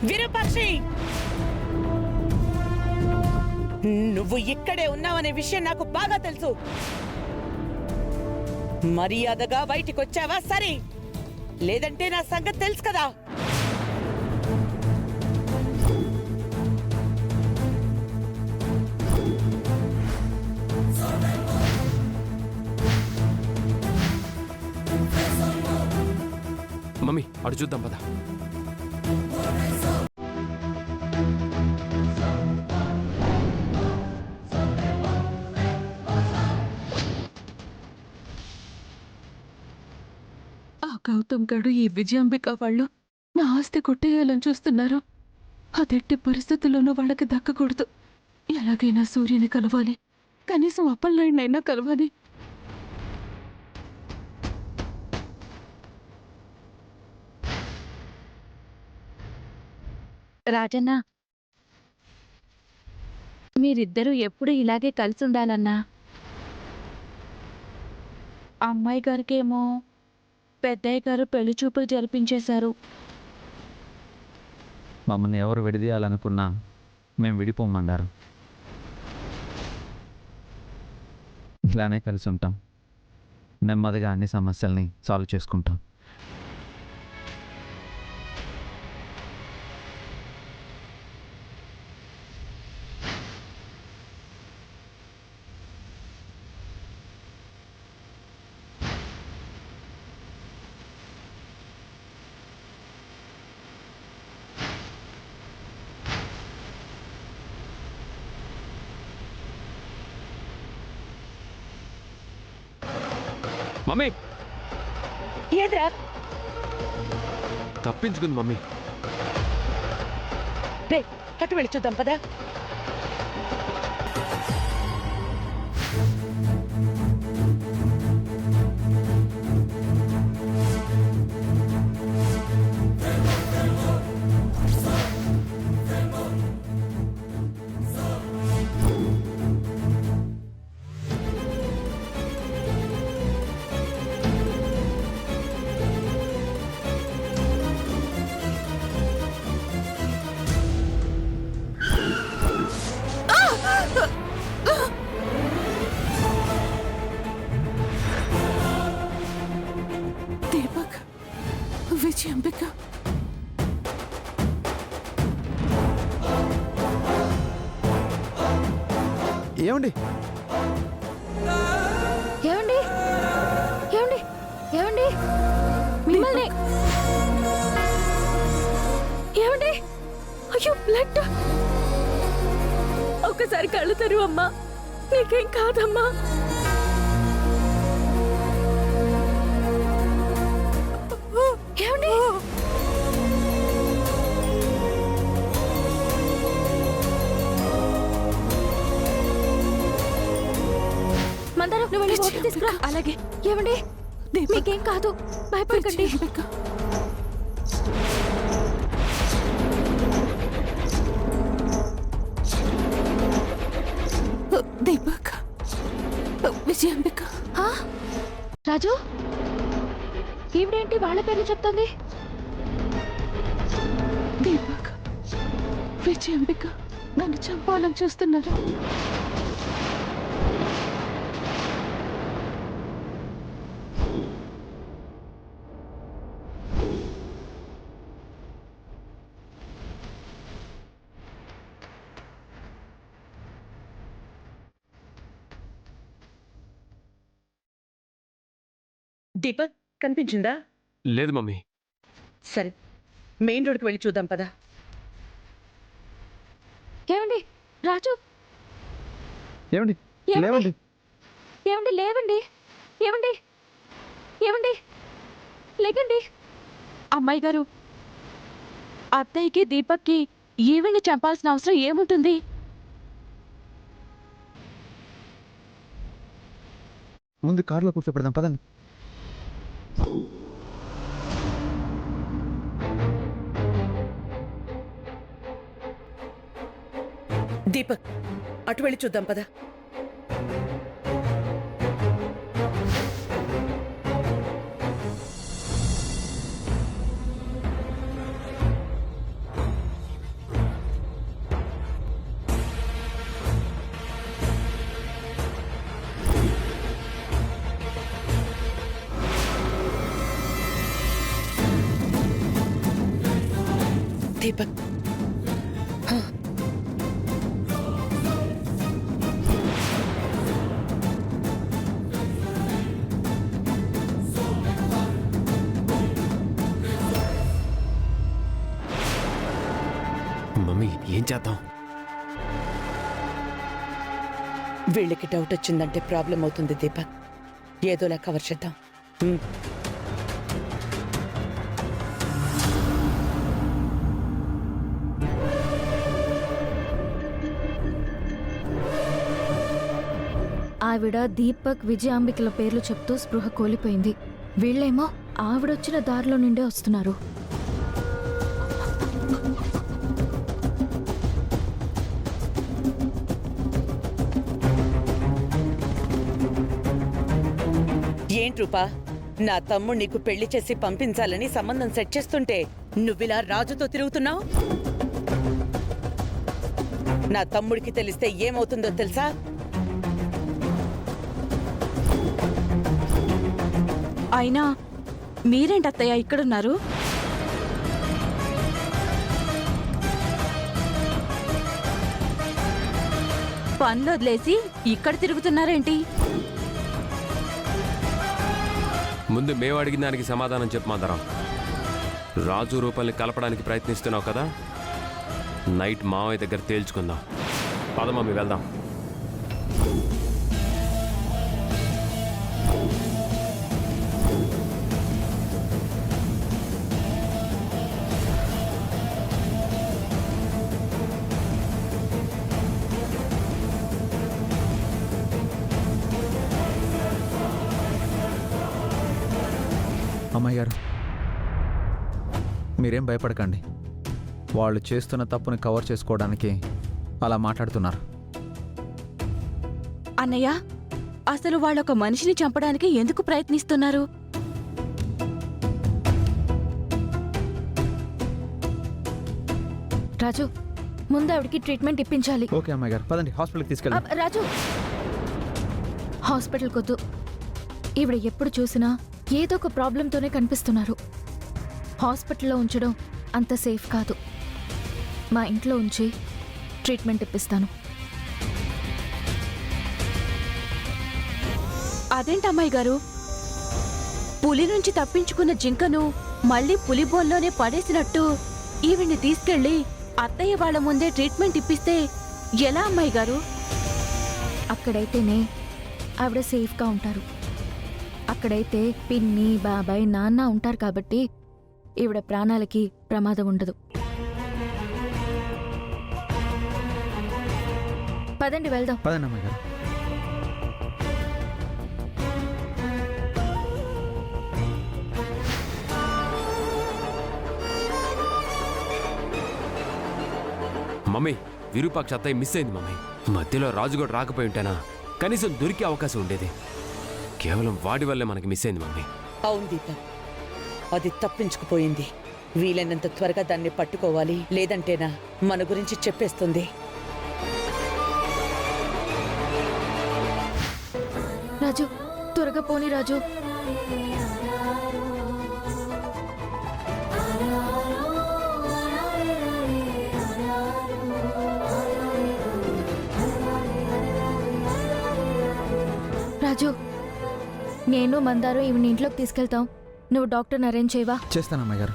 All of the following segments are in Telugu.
విరూపాక్షి, నువ్వు ఇక్కడే ఉన్నావనే విషయం నాకు బాగా తెలుసు. మర్యాదగా బయటికొచ్చావా సరే, లేదంటే నా సంగతి తెలుసు కదా. మమ్మీ అటు చూద్దాం పద. గౌతమ్ గారు ఈ విజయాంబిక వాళ్ళు నా ఆస్తి కొట్టేయాలని చూస్తున్నారు. అదెట్టి పరిస్థితుల్లోనూ వాళ్ళకి దక్కకూడదు. ఎలాగైనా సూర్యుని కలవాలి, కనీసం అప్పలనాయుడినైనా కలవాలి. రాజన్న, మీరిద్దరూ ఎప్పుడు ఇలాగే కలిసి ఉండాలన్నా. అమ్మాయి గారికేమో పెద్దయ్య గారు పెళ్లి చూపులు జరిపించేశారు. మమ్మల్ని ఎవరు విడదీయాలనుకున్నా మేము విడిపోమంటారు. ఇలానే కలిసి ఉంటాం, నెమ్మదిగా అన్ని సమస్యల్ని సాల్వ్ చేసుకుంటాం. Mummy ఏద్రా, తప్పించుకుంది mummy. రే అటు వెళ్ళి చూద్దాం పదా. దీపక్, విజయాంబిక, ఏమండి ఏమండి ఏమండి ఏమండి మిమ్మల్ని ఏమండి? అయ్యో బ్లడ్! ఒక్కసారి కళ్ళు తెరువు అమ్మా, నీకేం కాదమ్మా. ఏమండి? మందరం, నువ్వు వెళ్ళి వాటర్ తీసుకురా. అలాగే. ఏమండి? మీకేం కాదు, భయపడకండి. విజయాంబిక, దీపక్, విజయాంబిక. రాజు, ఈవిడేంటి వాళ్ళ పేర్లు చెప్తుంది? దీపక్, విజయాంబిక నన్ను చంపాలని చూస్తున్నారు. దీపక్ కనిపించిందా? లేదు మమ్మీ. సరే, మెయిన్ రోడ్కి వెళ్ళి చూద్దాం పదా. ఏమండి? రాజు, ఏమండి ఏమండి? లేవండి. ఏమండి? లేవండి. ఏమండి? ఏమండి? లేకండి. అమ్మాయి గారు, అత్తయ్యకి దీపక్కి ఈవిని చంపాల్సిన అవసరం ఏముంటుంది? ముందు కారులో కూర్చోపెడదాం పదండి. దీపక్, అటు వెళ్ళి చూద్దాం పదా. దీపక్ మమ్మీ ఏం చేద్దాం? వీళ్ళకి డౌట్ వచ్చిందంటే ప్రాబ్లం అవుతుంది దీపక్. ఏదోలా కవర్ చేద్దాం. ఆవిడ దీపక్ విజయాంబికల పేర్లు చెప్తూ స్పృహ కోల్పోయింది. వీళ్ళేమో ఆవిడొచ్చిన దారిలో నుండే వస్తున్నారు. ఏంటి రూపా, నా తమ్ముడు నీకు పెళ్లి చేసి పంపించాలని సంబంధం సెట్ చేస్తుంటే నువ్విలా రాజుతో తిరుగుతున్నావు? నా తమ్ముడికి తెలిస్తే ఏమవుతుందో తెలుసా? అయినా మీరేంటత్తయ్య ఇక్కడున్నారు? పనులు వదిలేసి ఇక్కడ తిరుగుతున్నారేంటి? ముందు మేము అడిగిన దానికి సమాధానం చెప్పు మందరం. రాజు రూపాల్ని కలపడానికి ప్రయత్నిస్తున్నావు కదా, నైట్ మావయ్య దగ్గర తేల్చుకుందాం. పద మమ్మీ వెళ్దాం. అమ్మాయి గారు, మీరేం భయపడకండి. వాళ్ళు చేస్తున్న తప్పుని కవర్ చేసుకోవడానికి అలా మాట్లాడుతున్నారు. అన్నయ్య, అసలు వాళ్ళొక మనిషిని చంపడానికి ఎందుకు ప్రయత్నిస్తున్నారు? రాజు, ముందు ఆవిడకి ట్రీట్మెంట్ ఇప్పించాలి. ఓకే అమ్మాయి గారు, పదండి హాస్పిటల్కి తీసుకెళ్ళండి. రాజు, హాస్పిటల్ కొద్దు. ఈవిడ ఎప్పుడు చూసినా ఏదో ఒక ప్రాబ్లంతోనే కనిపిస్తున్నారు. హాస్పిటల్లో ఉంచడం అంత సేఫ్ కాదు. మా ఇంట్లో ఉంచి ట్రీట్మెంట్ ఇప్పిస్తాను. అదేంటమ్మాయి గారు, పులి నుంచి తప్పించుకున్న జింకను మళ్ళీ పులి బోన్లోనే పడేసినట్టు ఈవిడ్ని తీసుకెళ్ళి అత్తయ్య వాళ్ళ ముందే ట్రీట్మెంట్ ఇప్పిస్తే ఎలా అమ్మాయి గారు? అక్కడైతేనే ఆవిడ సేఫ్గా ఉంటారు. అక్కడైతే పిన్ని, బాబాయ్, నాన్న ఉంటారు కాబట్టి ఈవిడ ప్రాణాలకి ప్రమాదం ఉండదు. పదండి వెళ్దాం. పదండి అమ్మాయి గారు. మమ్మీ, విరూపాక్ష అత్తయ్య మిస్ అయింది మమ్మీ. మధ్యలో రాజుగోడు రాకపోయి ఉంటేనా కనీసం దొరికే అవకాశం ఉండేది. కేవలం వాడి వల్లే మనకి మిస్ అయింది మమ్మీ. అవును దీపక్, అది తప్పించుకుపోయింది. వీలైనంత త్వరగా దాన్ని పట్టుకోవాలి, లేదంటేనా మన గురించి చెప్పేస్తుంది. రాజు, త్వరగా పోనీ రాజు. రాజు, నేను మందారు ఈవిని ఇంట్లోకి తీసుకెళ్తాం. నువ్వు డాక్టర్ని అరేంజ్ చేయవా? చేస్తాను అమ్మాయి గారు.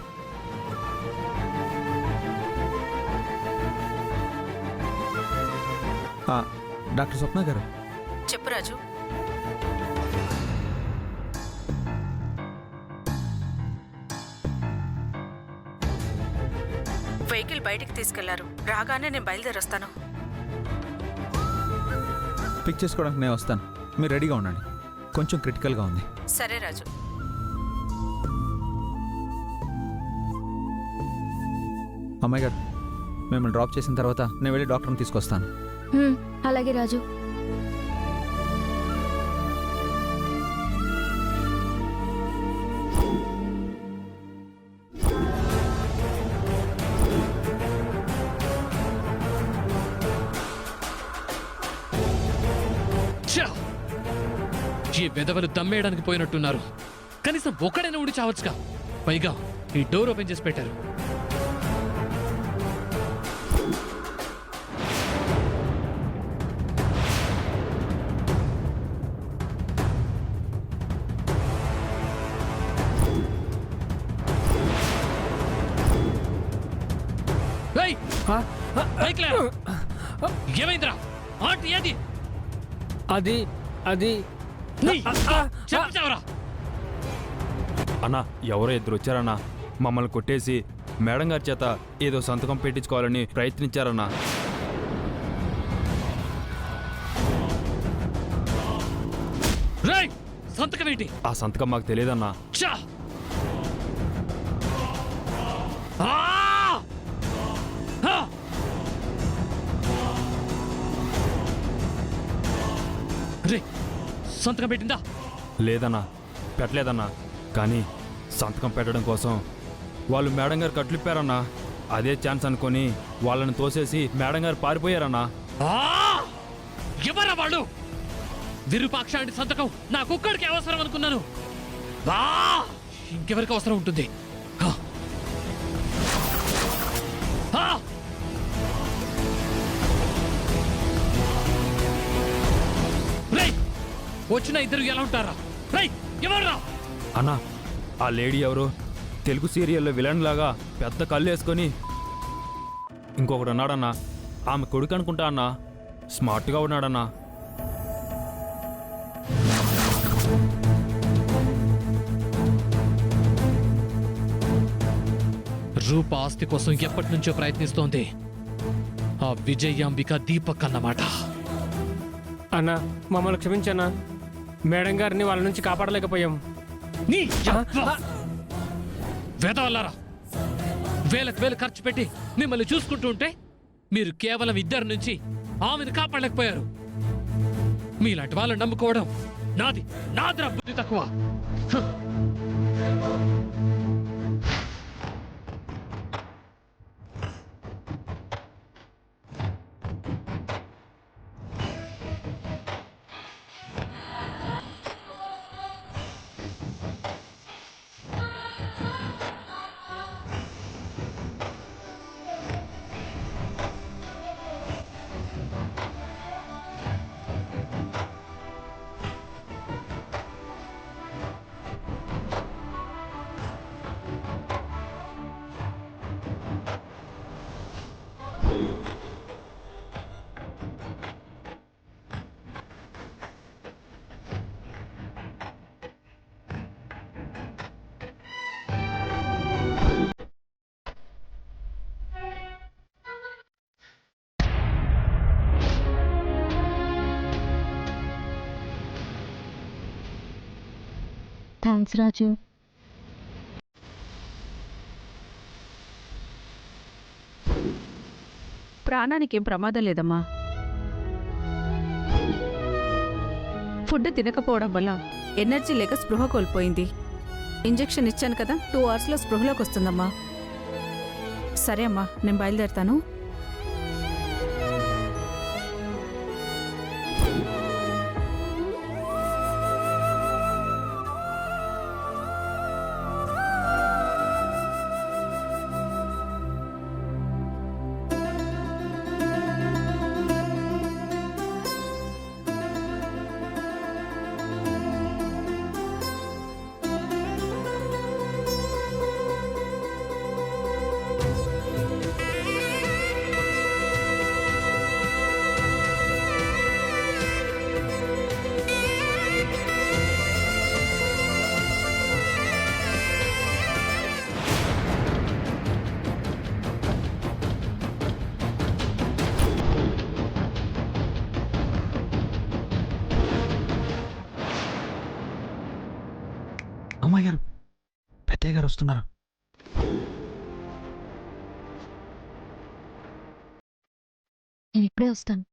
డాక్టర్ స్వప్న గారు. చెప్పు రాజు. వెహికల్ బయటికి తీసుకెళ్లారు. రాగానే నేను బయలుదేరొస్తాను. పిక్ చేసుకోవడానికి నేను వస్తాను, మీరు రెడీగా ఉండండి. కొంచెం క్రిటికల్గా ఉంది. సరే రాజు. అమ్మాయి గారు, మిమ్మల్ని డ్రాప్ చేసిన తర్వాత నేను వెళ్ళి డాక్టర్ని తీసుకొస్తాను. అలాగే రాజు. ఈ వెధవలు దమ్మేయడానికి పోయినట్టున్నారు. కనీసం ఒక్కడైనా ఉండి చావచ్చుగా. పైగా ఈ డోర్ ఓపెన్ చేసి పెట్టారు. ఏయ్! పైకి లేరా. ఏమైందిరా ఆంటీ ఏది అది చెప్పరా. అన్నా ఎవరో ఇద్దరు వచ్చారన్నా, మమ్మల్ని కొట్టేసి మేడం గారి చేత ఏదో సంతకం పెట్టించుకోవాలని ప్రయత్నించారన్నా. రేయ్ సంతకం ఏంటి? ఆ సంతకం మాకు తెలియదన్నా. ఛా! ఆ! ఆ! రేయ్ సంతకం పెట్టిందా? లేదన్నా, పెట్టలేదన్నా. కానీ సంతకం పెట్టడం కోసం వాళ్ళు మేడం గారు కట్లిప్పారన్నా. అదే ఛాన్స్ అనుకొని వాళ్ళని తోసేసి మేడం గారు పారిపోయారన్నా. ఆ! ఎవరా వాళ్ళు? విరూపాక్షాంటి సంతకం నా కుక్కడికి అవసరం అనుకున్నాను. ఇంకెవరికి అవసరం ఉంటుంది? ఆ! ఆ! రేయ్ వచ్చిన ఇద్దరు ఎలా ఉంటారా? రేయ్ ఎవర్రా? అన్నా ఆ లేడీ ఎవరు? తెలుగు సీరియల్లో విలన్ లాగా పెద్ద కళ్ళు వేసుకొని ఇంకొకడు ఉన్నాడన్నా. ఆమె కొడుకు అనుకుంటా అన్నా. స్మార్ట్గా ఉన్నాడన్నా. రూప ఆస్తి కోసం ఎప్పటి నుంచో ప్రయత్నిస్తోంది ఆ విజయాంబిక దీపక్ అన్నమాట. అన్నా మమ్మల్ని క్షమించన్నా, మేడం గారిని వాళ్ళ నుంచి కాపాడలేకపోయాం. నీ వేదవల్లారా, వేలకు వేలు ఖర్చు పెట్టి మిమ్మల్ని చూసుకుంటూ ఉంటే మీరు కేవలం ఇద్దరి నుంచి ఆమెను కాపాడలేకపోయారు. మీలాంటి వాళ్ళని నమ్ముకోవడం నాదిరా బుద్ధి తక్కువ. థ్యాంక్స్ రాజు. ప్రాణానికి ఏం ప్రమాదం లేదమ్మా. ఫుడ్ తినకపోవడం వల్ల ఎనర్జీ లేక స్పృహ కోల్పోయింది. ఇంజెక్షన్ ఇచ్చాను కదా, 2 అవర్స్లో స్పృహలోకి వస్తుందమ్మా. సరే అమ్మా, నేను బయలుదేరుతాను. అమ్మాయి గారు, పెద్దయ్య గారు వస్తున్నారు. నేను ఇప్పుడే వస్తాను.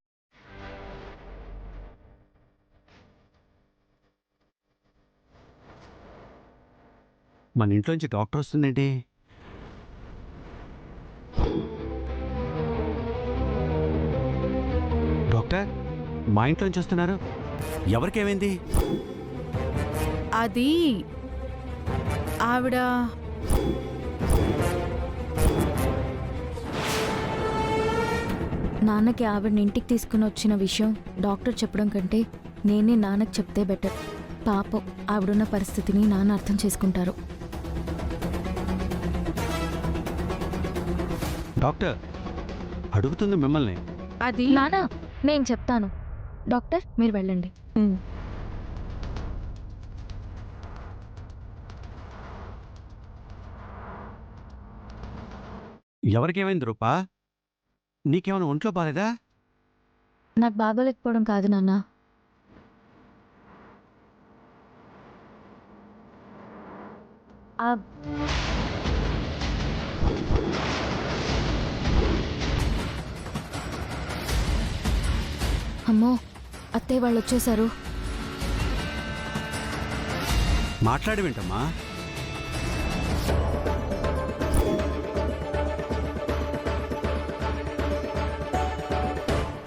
మన ఇంట్లోంచి డాక్టర్ వస్తుందేంటి? డాక్టర్, మా ఇంట్లోంచి వస్తున్నారు. ఎవరికేమైంది? అది ఆవిడ నాన్నకి ఆవిడని ఇంటికి తీసుకుని వచ్చిన విషయం డాక్టర్ చెప్పడం కంటే నేనే నాన్నకి చెప్తే బెటర్. పాపం ఆవిడున్న పరిస్థితిని నాన్న అర్థం చేసుకుంటారు. డాక్టర్, అడుగుతుంది మిమ్మల్ని. అది నానా నేను చెప్తాను. డాక్టర్ మీరు వెళ్ళండి. ఎవరికేమైంది రూపా? నీకేమైనా ఒంట్లో బాలేదా? నాకు బాగోలేకపోవడం కాదు నాన్న, అమ్మో అత్తయ్య వాళ్ళు వచ్చేసారు. మాట్లాడి వింటమ్మా.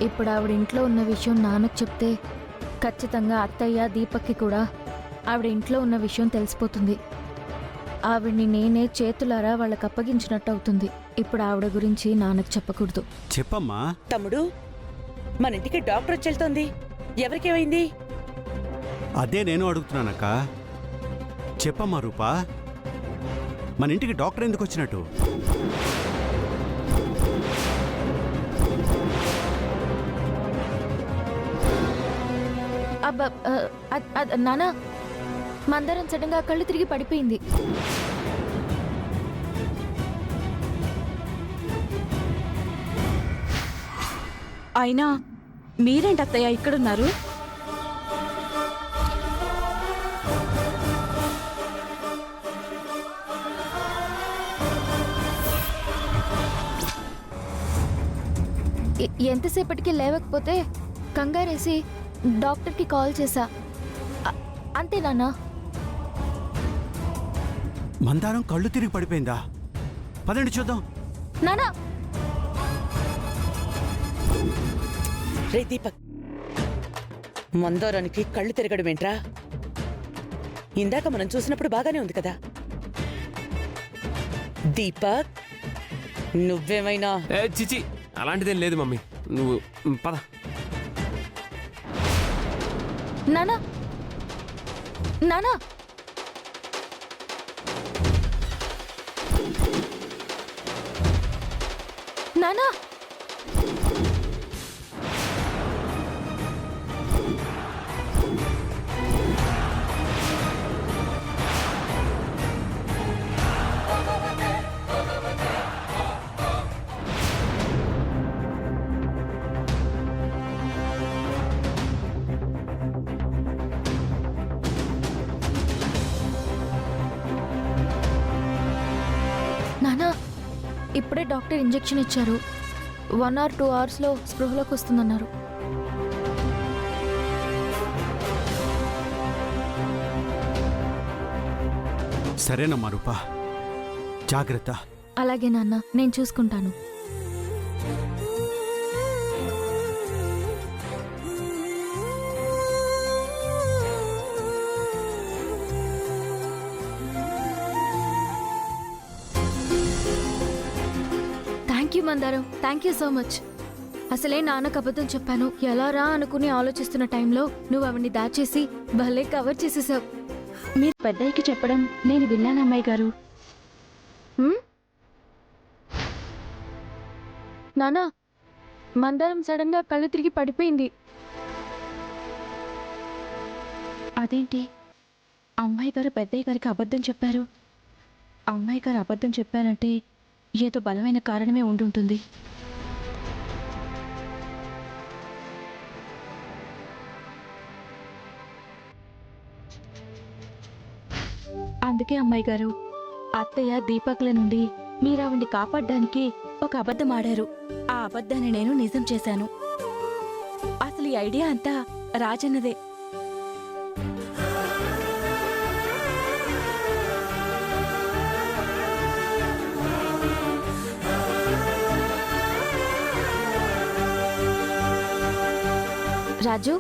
ఇప్పుడు ఆవిడ ఇంట్లో ఉన్న విషయం నాన్నకు చెప్తే ఖచ్చితంగా అత్తయ్య దీపక్కి కూడా ఆవిడ ఇంట్లో ఉన్న విషయం తెలిసిపోతుంది. ఆవిడ్ని నేనే చేతులారా వాళ్ళకి అప్పగించినట్టు అవుతుంది. ఇప్పుడు ఆవిడ గురించి నాన్నకు చెప్పకూడదు. చెప్పమ్మా. తమ్ముడు, మన ఇంటికి డాక్టర్ వచ్చి వెళ్తోంది. ఎవరికేమైంది? అదే నేను అడుగుతున్నానక్క. చెప్పమ్మా రూపా, మన ఇంటికి డాక్టర్ ఎందుకు వచ్చినట్టు? అబ్బా నానా మందరం సడన్గా కళ్ళు తిరిగి పడిపోయింది. అయినా మీరేంటి అత్తయ్య ఇక్కడున్నారు? ఎంతసేపటికి లేవకపోతే కంగారేసి డాక్టర్కి కాల్ చేశా. అంతే నాన్నా. మందారం కళ్ళు తిరిగి పడిపోయిందా? పదండి చూద్దాం. నానా రే దీపక్, మందారానికి కళ్ళు తిరగడం ఏంట్రా? ఇందాక మనం చూసినప్పుడు బాగానే ఉంది కదా. దీపక్, నువ్వేమైనా చిచి అలాంటిదేం లేదు మమ్మీ. నువ్వు పద. నానా నానా నానా నానా ఇప్పుడే డాక్టర్ ఇంజెక్షన్ ఇచ్చారు. 1 or 2 hours స్పృహలోకి వస్తుందన్నారు. సరేనమ్మా రూపా, జాగ్రత్త. అలాగే నాన్న, నేను చూసుకుంటాను. థ్యాంక్ యూ మందారం, థ్యాంక్ యూ సో మచ్. అసలే నాన్నకు అబద్ధం చెప్పాను. ఎలా రా అనుకుని ఆలోచిస్తున్న టైంలో నువ్వు అవన్నీ దాచేసి భలే కవర్ చేసేసావు. మీరు పెద్దయ్యకి చెప్పడం నేను విన్నాను అమ్మాయి గారు. నానా మందారం సడన్ గా కళ్ళు తిరిగి పడిపోయింది. అదేంటి అమ్మాయి గారు పెద్దయ్య గారికి అబద్ధం చెప్పారు? అమ్మాయి గారు అబద్ధం చెప్పారంటే ఏదో బలమైన కారణమే ఉండుంటుంది. అందుకే అమ్మాయి గారు అత్తయ్య దీపక్ల నుండి మీరు ఆవిడ్ని కాపాడడానికి ఒక అబద్ధం ఆడారు. ఆ అబద్ధాన్ని నేను నిజం చేశాను. అసలు ఈ ఐడియా అంతా రాజన్నదే. రాజు